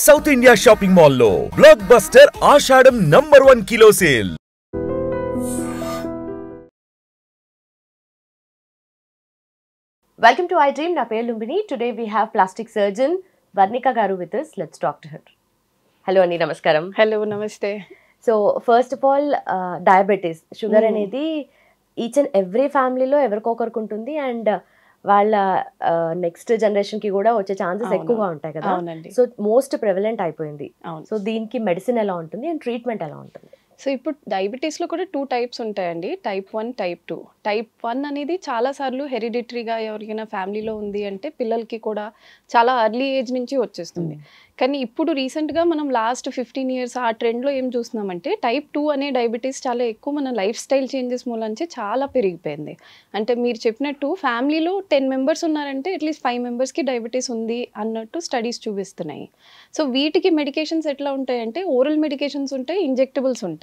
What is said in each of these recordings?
South India shopping mall లో blockbuster Ashadam #1 kilo sale. Welcome to iDream. Na peru Lumbini. Today we have plastic surgeon Varnika garu with us. Let's talk to her. Hello Anni, namaskaram. Hello, namaste. So first of all, diabetes, sugar అనేది each and every family లో ఎవరికొకరికి ఉంటుంది and వాళ్ళ next generation కి కూడా వచ్చే chances ఎక్కువగా ఉంటాయి కదా. సో మోస్ట్ ప్రెవలెంట్ అయిపోయింది. సో దీనికి మెడిసిన్ ఎలా ఉంటుంది అండ్ ట్రీట్మెంట్ ఎలా ఉంటుంది? సో ఇప్పుడు డయాబెటీస్లో కూడా 2 టైప్స్ ఉంటాయండి, టైప్ 1, టైప్ 2. టైప్ 1 అనేది చాలాసార్లు హెరిడిటరీగా ఎవరికైనా ఫ్యామిలీలో ఉంది అంటే పిల్లలకి కూడా చాలా ఎర్లీ ఏజ్ నుంచి వచ్చేస్తుంది. కానీ ఇప్పుడు రీసెంట్గా మనం లాస్ట్ 15 ఇయర్స్ ఆ ట్రెండ్లో ఏం చూస్తున్నామంటే టైప్ 2 అనే డయాబెటీస్ చాలా ఎక్కువ మన లైఫ్ స్టైల్ చేంజెస్ మూలంచి చాలా పెరిగిపోయింది. అంటే మీరు చెప్పినట్టు ఫ్యామిలీలో 10 మెంబర్స్ ఉన్నారంటే అట్లీస్ట్ 5 మెంబర్స్కి డయాబెటీస్ ఉంది అన్నట్టు స్టడీస్ చూపిస్తున్నాయి. సో వీటికి మెడికేషన్స్ ఎట్లా ఉంటాయంటే ఓరల్ మెడికేషన్స్ ఉంటాయి, ఇంజెక్టబుల్స్ ఉంటాయి.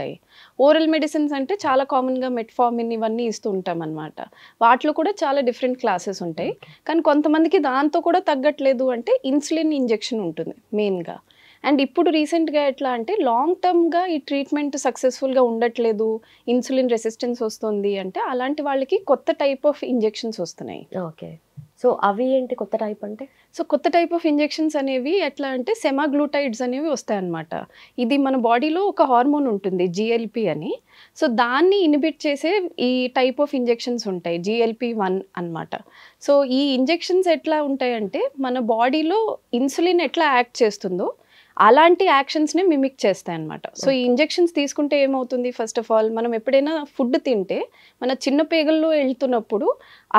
ఓరల్ మెడిసిన్స్ అంటే చాలా కామన్గా మెట్ఫార్మిన్ ఇవన్నీ ఇస్తూ ఉంటాం అనమాట. వాటిలో కూడా చాలా డిఫరెంట్ క్లాసెస్ ఉంటాయి. కానీ కొంతమందికి దాంతో కూడా తగ్గట్లేదు అంటే ఇన్సులిన్ ఇంజెక్షన్ ఉంటుంది మెయిన్గా. అండ్ ఇప్పుడు రీసెంట్గా ఎట్లా అంటే లాంగ్ టర్మ్గా ఈ ట్రీట్మెంట్ సక్సెస్ఫుల్గా ఉండట్లేదు, ఇన్సులిన్ రెసిస్టెన్స్ వస్తుంది అంటే అలాంటి వాళ్ళకి కొత్త టైప్ ఆఫ్ ఇంజెక్షన్స్ వస్తున్నాయి. ఓకే, సో అవి ఏంటి కొత్త టైప్ అంటే? సో కొత్త టైప్ ఆఫ్ ఇంజెక్షన్స్ అనేవి ఎట్లా అంటే సెమాగ్లూటైడ్స్ అనేవి వస్తాయన్నమాట. ఇది మన బాడీలో ఒక హార్మోన్ ఉంటుంది GLP అని. సో దాన్ని ఇన్హిబిట్ చేసే ఈ టైప్ ఆఫ్ ఇంజెక్షన్స్ ఉంటాయి, GLP-1 అన్నమాట. సో ఈ ఇంజెక్షన్స్ ఎట్లా ఉంటాయంటే మన బాడీలో ఇన్సులిన్ ఎట్లా యాక్ట్ చేస్తుందో అలాంటి యాక్షన్స్ని మిమిక్ చేస్తాయి అన్నమాట. సో ఈ ఇంజెక్షన్స్ తీసుకుంటే ఏమవుతుంది, ఫస్ట్ ఆఫ్ ఆల్ మనం ఎప్పుడైనా ఫుడ్ తింటే మన చిన్న పేగల్లో వెళ్తున్నప్పుడు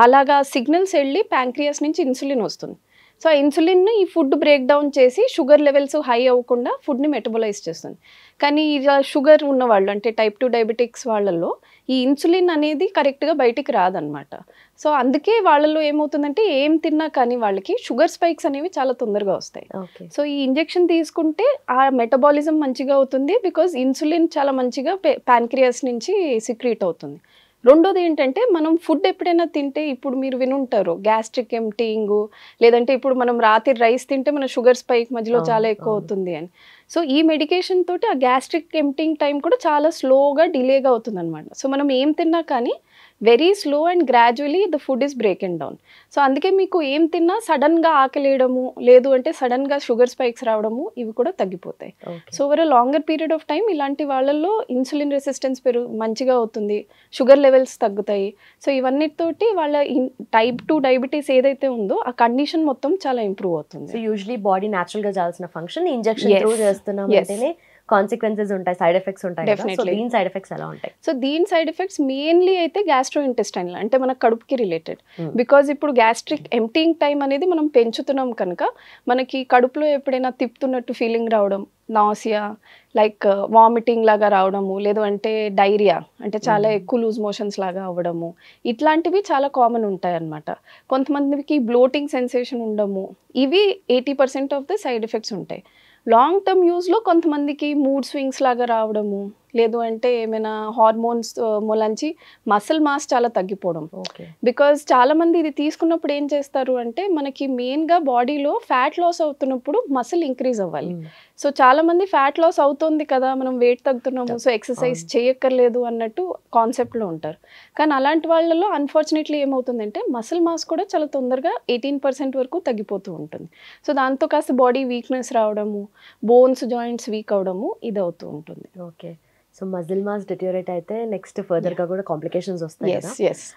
అలాగా సిగ్నల్స్ వెళ్ళి ప్యాంక్రియాస్ నుంచి ఇన్సులిన్ వస్తుంది. సో ఆ ఇన్సులిన్ ఈ ఫుడ్ బ్రేక్ డౌన్ చేసి షుగర్ లెవెల్స్ హై అవ్వకుండా ఫుడ్ని మెటబలైజ్ చేస్తుంది. కానీ ఇలా షుగర్ ఉన్నవాళ్ళు అంటే టైప్ 2 డయాబెటిక్స్ వాళ్ళల్లో ఈ ఇన్సులిన్ అనేది కరెక్ట్గా బయటికి రాదనమాట. సో అందుకే వాళ్ళలో ఏమవుతుందంటే ఏం తిన్నా కానీ వాళ్ళకి షుగర్ స్పైక్స్ అనేవి చాలా తొందరగా వస్తాయి. సో ఈ ఇంజెక్షన్ తీసుకుంటే ఆ మెటబాలిజం మంచిగా అవుతుంది, బికాజ్ ఇన్సులిన్ చాలా మంచిగా ప్యాంక్రియాస్ నుంచి సిక్రీట్ అవుతుంది. రెండోది ఏంటంటే మనం ఫుడ్ ఎప్పుడైనా తింటే ఇప్పుడు మీరు వినుంటారు గ్యాస్ట్రిక్ ఎంప్టీయింగ్, లేదంటే ఇప్పుడు మనం రాత్రి రైస్ తింటే మన షుగర్ స్పైక్ మధ్యలో చాలా ఎక్కువ అవుతుంది అని. సో ఈ మెడికేషన్ తోటి ఆ గ్యాస్ట్రిక్ ఎంప్టీయింగ్ టైం కూడా చాలా స్లోగా డిలేగా అవుతుంది అనమాట. సో మనం ఏం తిన్నా కానీ very slow and gradually the food is broken down. So అందుకే మీకు ఏం తిన్నా సడన్గా ఆకలేయడము, లేదు అంటే సడన్గా షుగర్ స్పైక్స్ రావడము ఇవి కూడా తగ్గిపోతాయి. So over a longer period of time ఇలాంటి వాళ్ళల్లో ఇన్సులిన్ రెసిస్టెన్స్ మంచిగా అవుతుంది, షుగర్ లెవెల్స్ తగ్గుతాయి. సో ఇవన్నిటితోటి వాళ్ళ టైప్ 2 డయాబెటీస్ ఏదైతే ఉందో ఆ కండిషన్ మొత్తం చాలా ఇంప్రూవ్ అవుతుంది. సో యూజువలీ బాడీ న్యాచురల్గా చేయాల్సిన ఫంక్షన్ ఇంజెక్షన్ త్రూ చేస్తున్నాం అంటేనే కాన్సిక్వెన్సెస్ ఉంటాయి, సైడ్ ఎఫెక్ట్స్ ఉంటాయి. దీని సైడ్ ఎఫెక్ట్స్ ఎలా ఉంటాయి? సో దీని సైడ్ ఎఫెక్ట్స్ మెయిన్లీ అయితే గ్యాస్ట్రో ఇంటెస్టైనల్ అంటే మన కడుపుకి రిలేటెడ్. బికాజ్ ఇప్పుడు గ్యాస్ట్రిక్ ఎంప్టీయింగ్ టైం అనేది మనం పెంచుతున్నాం కనుక మనకి కడుపులో ఎప్పుడైనా తిప్పుతున్నట్టు ఫీలింగ్ రావడం, నాసియా లైక్ వామిటింగ్ లాగా రావడము, లేదు అంటే డైరియా అంటే చాలా ఎక్కువ లూజ్ మోషన్స్ లాగా అవ్వడము, ఇట్లాంటివి చాలా కామన్ ఉంటాయి అన్నమాట. కొంతమందికి బ్లోటింగ్ సెన్సేషన్ ఉండము, ఇవి 80% ఆఫ్ ద సైడ్ ఎఫెక్ట్స్ ఉంటాయి. లాంగ్ టర్మ్ యూజ్లో కొంతమందికి మూడ్ స్వింగ్స్ లాగా రావడము, లేదు అంటే ఏమైనా హార్మోన్స్ మూలంచి మసిల్ మాస్ చాలా తగ్గిపోవడం. బికాజ్ చాలామంది ఇది తీసుకున్నప్పుడు ఏం చేస్తారు అంటే మనకి మెయిన్గా బాడీలో ఫ్యాట్ లాస్ అవుతున్నప్పుడు మసిల్ ఇంక్రీజ్ అవ్వాలి. సో చాలామంది ఫ్యాట్ లాస్ అవుతుంది కదా మనం వెయిట్ తగ్గుతున్నాము సో ఎక్సర్సైజ్ చేయక్కర్లేదు అన్నట్టు కాన్సెప్ట్లో ఉంటారు. కానీ అలాంటి వాళ్ళలో అన్ఫార్చునేట్లీ ఏమవుతుందంటే మసిల్ మాస్ కూడా చాలా తొందరగా 18% వరకు తగ్గిపోతూ ఉంటుంది. సో దాంతో కాస్త బాడీ వీక్నెస్ రావడము, బోన్స్ జాయింట్స్ వీక్ అవడము ఇది అవుతూ ఉంటుంది. Okay, so muscle mass deteriorate అయితే నెక్స్ట్ ఫర్దర్ గా కూడా కాంప్లికేషన్స్ వస్తాయి కదా.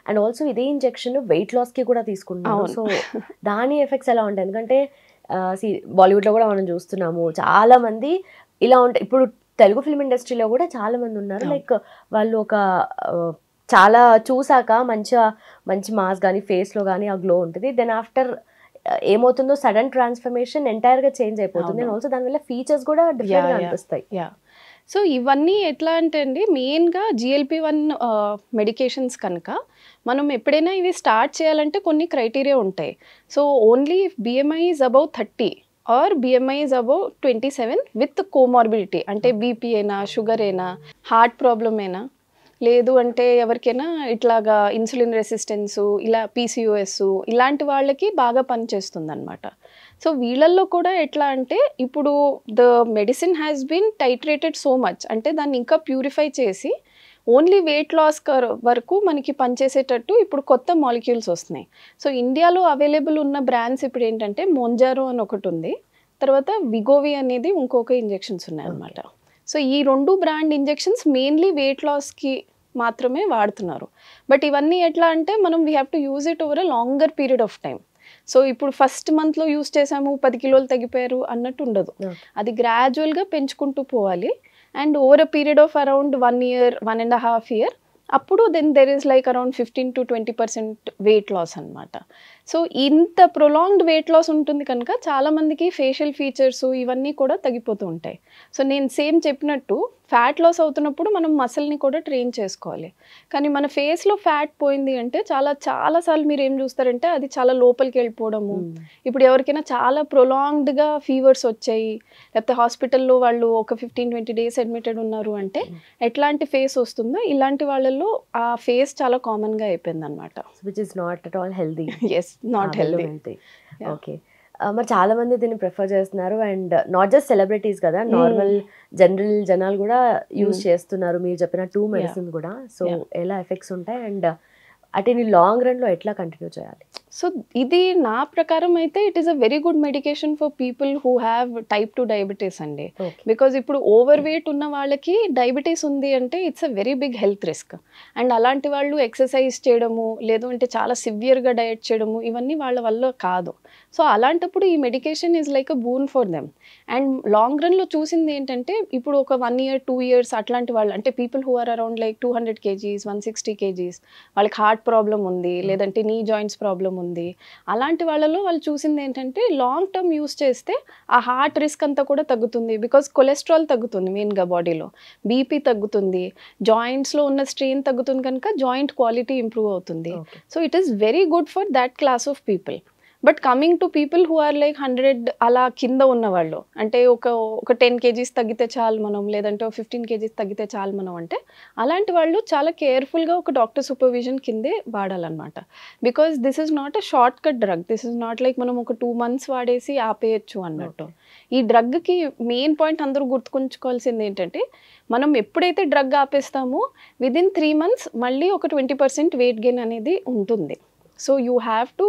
అండ్ ఆల్సో ఇదే ఇంజెక్షన్ వెయిట్ లాస్ కి కూడా తీసుకుంటాము. సో దాని ఎఫెక్ట్స్ ఎలా ఉంటాయి? ఎందుకంటే బాలీవుడ్ లో కూడా మనం చూస్తున్నాము చాలా మంది ఇలా ఉంటాయి. ఇప్పుడు తెలుగు ఫిల్మ్ ఇండస్ట్రీలో కూడా చాలా మంది ఉన్నారు, లైక్ వాళ్ళు ఒక చాలా చూసాక మంచి మాస్ కానీ ఫేస్ లో కానీ ఆ గ్లో ఉంటుంది. దెన్ ఆఫ్టర్ ఏమవుతుందో సడన్ ట్రాన్స్ఫర్మేషన్ ఎంటైర్ గా చేంజ్ అయిపోతుంది. అండ్ ఆల్సో దానివల్ల ఫీచర్స్ కూడా డిఫరెంట్ గా అనిపిస్తాయి. సో ఇవన్నీ ఎట్లా అంటే అండి మెయిన్గా GLP-1 మెడికేషన్స్ కనుక మనం ఎప్పుడైనా ఇవి స్టార్ట్ చేయాలంటే కొన్ని క్రైటీరియా ఉంటాయి. So only BMI is above 30 or BMI is above 27 with comorbidity అంటే BP అయినా, షుగర్ అయినా, హార్ట్ ప్రాబ్లమ్ అయినా, లేదు అంటే ఎవరికైనా ఇట్లాగా ఇన్సులిన్ రెసిస్టెన్సు, ఇలా PCOS ఇలాంటి వాళ్ళకి బాగా పనిచేస్తుంది అనమాట. సో వీళ్ళల్లో కూడా ఎట్లా అంటే ఇప్పుడు the medicine has been titrated so much, అంటే దాన్ని ఇంకా ప్యూరిఫై చేసి ఓన్లీ వెయిట్ లాస్ వరకు మనకి పనిచేసేటట్టు ఇప్పుడు కొత్త మాలిక్యూల్స్ వస్తున్నాయి. సో ఇండియాలో అవైలబుల్ ఉన్న బ్రాండ్స్ ఇప్పుడు ఏంటంటే మోంజారో అని ఒకటి ఉంది, తర్వాత విగోవి అనేది ఇంకొక ఇంజెక్షన్స్ ఉన్నాయి అన్నమాట. సో ఈ 2 బ్రాండ్ ఇంజెక్షన్స్ మెయిన్లీ వెయిట్ లాస్కి మాత్రమే వాడుతున్నారు. బట్ ఇవన్నీ ఎట్లా అంటే మనం we have to use it over a longer period of time. So ఇప్పుడు ఫస్ట్ మంత్లో యూజ్ చేసాము 10 కిలోలు తగ్గిపోయారు అన్నట్టు ఉండదు, అది గ్రాడ్యువల్గా పెంచుకుంటూ పోవాలి. And over a period of around 1 year 1.5 year అప్పుడు then there is like around 15 to 20% weight loss అనమాట. సో ఇంత ప్రొలాంగ్డ్ వెయిట్ లాస్ ఉంటుంది కనుక చాలామందికి ఫేషియల్ ఫీచర్స్ ఇవన్నీ కూడా తగ్గిపోతూ ఉంటాయి. సో నేను సేమ్ చెప్పినట్టు ఫ్యాట్ లాస్ అవుతున్నప్పుడు మనం మసిల్ని కూడా ట్రైన్ చేసుకోవాలి. కానీ మన ఫేస్లో ఫ్యాట్ పోయింది అంటే చాలాసార్లు మీరు ఏం చూస్తారంటే అది చాలా లోపలికి వెళ్ళిపోవడము. ఇప్పుడు ఎవరికైనా చాలా ప్రొలాంగ్డ్గా ఫీవర్స్ వచ్చాయి, లేకపోతే హాస్పిటల్లో వాళ్ళు ఒక 15-20 days అడ్మిటెడ్ ఉన్నారు అంటే ఎట్లాంటి ఫేస్ వస్తుందో ఇలాంటి వాళ్ళల్లో ఆ ఫేస్ చాలా కామన్గా అయిపోయింది అనమాట. Which is not at all healthy. Yes, not healthy. Okay, మరి చాలా మంది దీన్ని ప్రిఫర్ చేస్తున్నారు. అండ్ నాట్ జస్ట్ సెలబ్రిటీస్ కదా, నార్మల్ జనరల్ జనాలు కూడా యూజ్ చేస్తున్నారు మీరు చెప్పిన 2 మెడిసిన్ కూడా. సో ఎలా ఎఫెక్ట్స్ ఉంటాయి అండ్ అంటే లాంగ్ రన్లో ఎట్లా కంటిన్యూ చేయాలి? సో ఇది నా ప్రకారం అయితే it is a very good medication for people who have type 2 diabetes అండి. బికాజ్ ఇప్పుడు ఓవర్ వెయిట్ ఉన్న వాళ్ళకి డయాబెటీస్ ఉంది అంటే it's a very big health risk. And అలాంటి వాళ్ళు ఎక్సర్సైజ్ చేయడము లేదు అంటే చాలా సివియర్గా డయట్ చేయడము ఇవన్నీ వాళ్ళ వల్ల కాదు. సో అలాంటప్పుడు ఈ medication is like a boon for them. And long రన్లో చూసింది ఏంటంటే ఇప్పుడు ఒక 1 year 2 years అట్లాంటి వాళ్ళు అంటే people who are around like 200 kgs 160 kgs వాళ్ళకి హార్ట్ ప్రాబ్లం ఉంది లేదంటే నీ జాయింట్స్ ప్రాబ్లం ఉంది, అలాంటి వాళ్ళలో వాళ్ళు చూసింది ఏంటంటే లాంగ్ టర్మ్ యూస్ చేస్తే ఆ హార్ట్ రిస్క్ అంతా కూడా తగ్గుతుంది. బికాస్ కొలెస్ట్రాల్ తగ్గుతుంది మెయిన్గా బాడీలో, బీపీ తగ్గుతుంది, జాయింట్స్లో ఉన్న స్ట్రెయిన్ తగ్గుతుంది కనుక జాయింట్ క్వాలిటీ ఇంప్రూవ్ అవుతుంది. So it is very good for that class of people. But coming to people who are like 100 అలా కింద ఉన్న అంటే ఒక 10 kgs తగ్గితే చాలు మనం లేదంటే 15 kgs తగ్గితే చాలు మనం అంటే అలాంటి వాళ్ళు చాలా కేర్ఫుల్గా ఒక డాక్టర్ సూపర్విజన్ కిందే వాడాలన్నమాట. Because this is not a short cut drug, this is not like మనం ఒక 2 months వాడేసి ఆపేయచ్చు అన్నట్టు. ఈ డ్రగ్కి మెయిన్ పాయింట్ అందరూ గుర్తుకుంచుకోవాల్సింది ఏంటంటే మనం ఎప్పుడైతే డ్రగ్ ఆపేస్తామో విదిన్ 3 months మళ్ళీ ఒక 20% వెయిట్ గెయిన్ అనేది ఉంటుంది. So you have to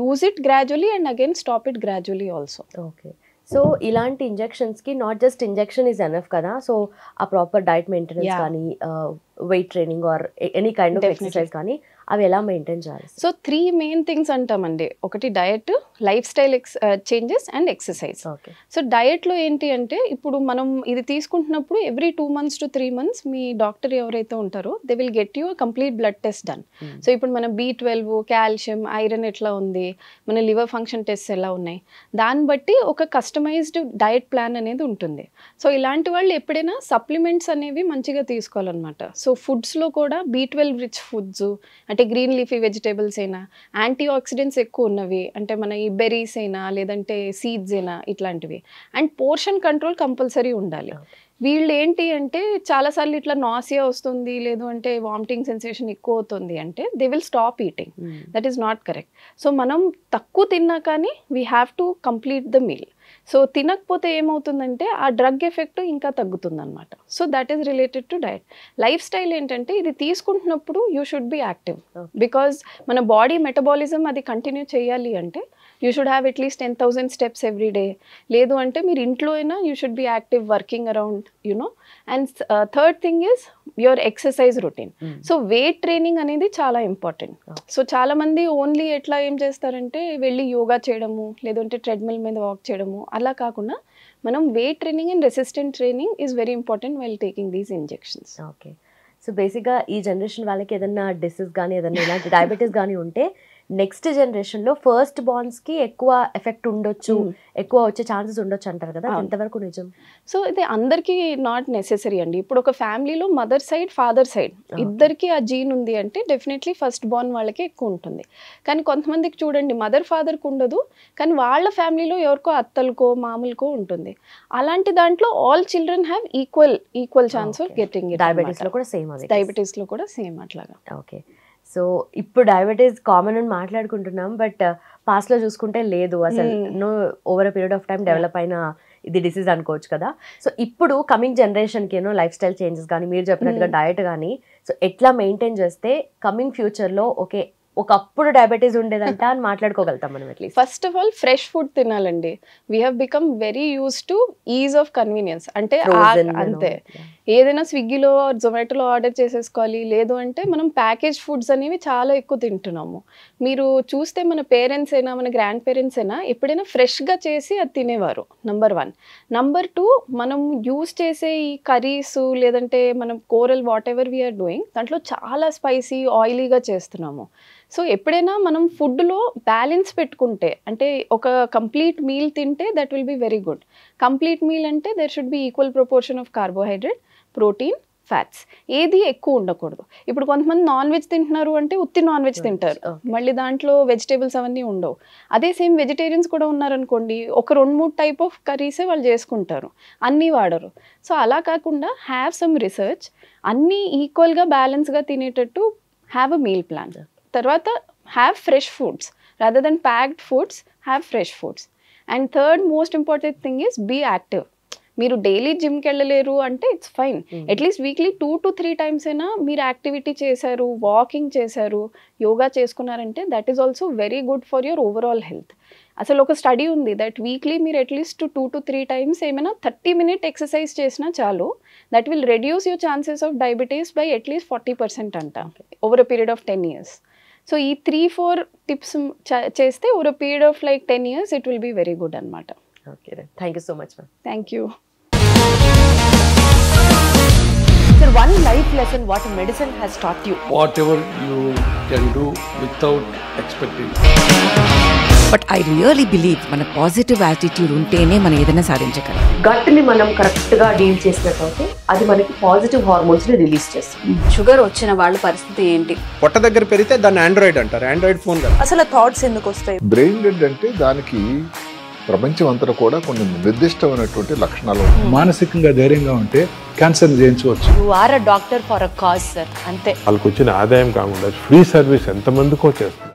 use it gradually and again stop it gradually also. Okay. So ఇలాంటి ఇంజెక్షన్స్కి not just injection is enough కదా, సో ఆ ప్రాపర్ డైట్ మెయింటెనెన్స్ కానీ weight training or any kind of exercise కానీ అవి ఎలా maintain చేయాలి? So 3 main things అంటామండి. ఒకటి diet, lifestyle changes and exercise. So డయట్లో ఏంటి అంటే ఇప్పుడు మనం ఇది తీసుకుంటున్నప్పుడు ఎవ్రీ 2 months to 3 months మీ డాక్టర్ ఎవరైతే ఉంటారో they will get you complete blood test done. So ఇప్పుడు మన B12 కాల్షియం ఐరన్ ఎట్లా ఉంది, మన లివర్ ఫంక్షన్ టెస్ట్ ఎలా ఉన్నాయి, దాన్ని బట్టి ఒక కస్టమైజ్డ్ డయట్ ప్లాన్ అనేది ఉంటుంది. సో ఇలాంటి వాళ్ళు ఎప్పుడైనా సప్లిమెంట్స్ అనేవి మంచిగా తీసుకోవాలన్నమాట. సో ఫుడ్స్లో కూడా B12 రిచ్ ఫుడ్స్ అంటే గ్రీన్ లీఫీ వెజిటేబుల్స్ అయినా, యాంటీ ఆక్సిడెంట్స్ ఎక్కువ ఉన్నవి అంటే మన ఈ బెర్రీస్ అయినా లేదంటే సీడ్స్ అయినా ఇట్లాంటివి. అండ్ పోర్షన్ కంట్రోల్ కంపల్సరీ ఉండాలి. వీళ్ళు ఏంటి అంటే చాలాసార్లు ఇట్లా నాసియా వస్తుంది లేదు అంటే వామిటింగ్ సెన్సేషన్ ఎక్కువ అవుతుంది అంటే they will stop eating. That is not correct. So మనం తక్కువ తిన్నా కానీ we have to complete the meal. So తినకపోతే ఏమవుతుందంటే ఆ డ్రగ్ ఎఫెక్ట్ ఇంకా తగ్గుతుంది అనమాట. So that is related to diet. Life style ఏంటంటే ఇది తీసుకుంటున్నప్పుడు you should be active. Because మన బాడీ మెటబాలిజం అది కంటిన్యూ చేయాలి అంటే you should have at least 10,000 steps every day. లేదు అంటే మీరు ఇంట్లో అయినా you should be active working around you know. And third thing is your exercise routine. So weight training అనేది చాలా ఇంపార్టెంట్. సో చాలామంది ఓన్లీ ఎట్లా ఏం చేస్తారంటే వెళ్ళి యోగా చేయడము లేదంటే ట్రెడ్మిల్ మీద వాక్ చేయడము అలా కాకుండా మనం weight training and resistant training is very important while taking these injections. Okay, so బేసిక్గా ఈ జనరేషన్ వాళ్ళకి ఏదైనా డిసీజ్ కానీ ఏదైనా ఇలాంటి డయాబెటీస్ కానీ ఉంటే నెక్స్ట్ జనరేషన్లో ఫస్ట్ బార్న్స్కి ఎక్కువ ఎఫెక్ట్ ఉండొచ్చు, ఎక్కువ వచ్చే ఛాన్సెస్ ఉండొచ్చు అంటారు కదా, ఎంతవరకు నిజం? సో ఇది అందరికీ నాట్ నెసెసరీ అండి. ఇప్పుడు ఒక ఫ్యామిలీలో మదర్ సైడ్ ఫాదర్ సైడ్ ఇద్దరికి ఆ జీన్ ఉంది అంటే డెఫినెట్లీ ఫస్ట్ బార్న్ వాళ్ళకి ఎక్కువ ఉంటుంది. కానీ కొంతమందికి చూడండి మదర్ ఫాదర్కి ఉండదు కానీ వాళ్ళ ఫ్యామిలీలో ఎవరికో అత్తలకో మామూలుకో ఉంటుంది. అలాంటి దాంట్లో all children have equal chance of getting it. డయాబెటీస్లో కూడా సేమ్, డయాబెటీస్లో కూడా సేమ్ అట్లాగా. ఓకే, సో ఇప్పుడు డయాబెటీస్ కామన్ అని మాట్లాడుకుంటున్నాం, బట్ పాస్ట్లో చూసుకుంటే లేదు అసలు. Over a period of time develop అయిన ఇది డిసీజ్ అనుకోవచ్చు కదా. సో ఇప్పుడు కమింగ్ జనరేషన్కి లైఫ్ స్టైల్ చేంజెస్ కానీ మీరు చెప్పినట్టుగా డయట్ కానీ సో ఎట్లా మెయింటైన్ చేస్తే కమింగ్ ఫ్యూచర్లో ఓకే ఒకప్పుడు డయాబెటీస్ ఉండేదంట అని మాట్లాడుకోగలుగుతాం మనం at least? First of all fresh food తినాలండి. We have become very use to ease of convenience. అంటే అంతే, ఏదైనా స్విగ్గీలో జొమాటోలో ఆర్డర్ చేసేసుకోవాలి, లేదు అంటే మనం ప్యాకేజ్ ఫుడ్స్ అనేవి చాలా ఎక్కువ తింటున్నాము. మీరు చూస్తే మన పేరెంట్స్ అయినా మన గ్రాండ్ పేరెంట్స్ అయినా ఎప్పుడైనా ఫ్రెష్గా చేసి అది తినేవారు. నంబర్ 1. నంబర్ 2, మనం యూస్ చేసే ఈ కర్రీస్ లేదంటే మనం కూరలు వాట్ ఎవర్ వీఆర్ డూయింగ్ దాంట్లో చాలా స్పైసీ ఆయిలీగా చేస్తున్నాము. సో ఎప్పుడైనా మనం ఫుడ్లో బ్యాలెన్స్ పెట్టుకుంటే, అంటే ఒక కంప్లీట్ మీల్ తింటే that will be very good. Complete meal అంటే there should be equal proportion of carbohydrate, protein, fats. ఏది ఎక్కువ ఉండకూడదు. ఇప్పుడు కొంతమంది నాన్ వెజ్ తింటున్నారు అంటే ఉత్తి నాన్ వెజ్ తింటారు, మళ్ళీ దాంట్లో వెజిటేబుల్స్ అవన్నీ ఉండవు. అదే సేమ్ వెజిటేరియన్స్ కూడా ఉన్నారనుకోండి, ఒక 2-3 టైప్ ఆఫ్ కర్రీసే వాళ్ళు చేసుకుంటారు, అన్నీ వాడరు. సో అలా కాకుండా హ్యావ్ సమ్ రీసెర్చ్, అన్నీ ఈక్వల్గా బ్యాలెన్స్గా తినేటట్టు హ్యావ్ అ మీల్ ప్లాన్. తర్వాత have fresh foods rather than packed foods, have fresh foods. And third most important thing is be active. మీరు డైలీ జిమ్కి వెళ్ళలేరు అంటే it's fine, at least weekly 2 to 3 times అయినా మీరు యాక్టివిటీ చేశారు, వాకింగ్ చేశారు, yoga చేసుకున్నారంటే that is also very good for your overall health. అసలు ఒక స్టడీ ఉంది దట్ వీక్లీ మీరు అట్లీస్ట్ 2 to 3 times ఏమైనా 30-minute ఎక్సర్సైజ్ చేసినా చాలు, that will reduce your chances of diabetes by at least 40% అంట over a period of 10 years. So ఈ 3-4 tips చేస్తే over a period of like 10 years it will be very good అనమాట. Okay, thank you so much ma'am. Thank you. Sir, one life lesson what medicine has taught you? Whatever you can do without expecting. But I really believe మన positive attitude ఉంటేనే మనం ఏదైనా సాధించగలం. గట్ని మనం కరెక్ట్గా deal చేసినట్లయితే అది మనకి పాజిటివ్ హార్మోన్స్ని రిలీజ్ చేస్తుంది. షుగర్ వచ్చిన వాళ్ళ పరిస్థితి ఏంటి? పొట్ట దగ్గర పెరిగితే దాన్ని ఆండ్రాయిడ్ అంటారు, ఆండ్రాయిడ్ ఫోన్ కదా. అసలు థాట్స్ ఎందుకు వస్తాయి? బ్రెయిన్ డెడ్ అంటే దానికి ప్రపంచం అంతా కూడా కొన్ని నిర్దిష్టమైనటువంటి లక్షణాలు. మానసికంగా ధైర్యంగా ఉంటే క్యాన్సర్ జయించవచ్చు. You are a doctor for a cause sir, అంతే. వాళ్ళకి వచ్చిన ఆదాయం కాకుండా ఫ్రీ సర్వీస్ ఎంతమందికో చేస్తారు.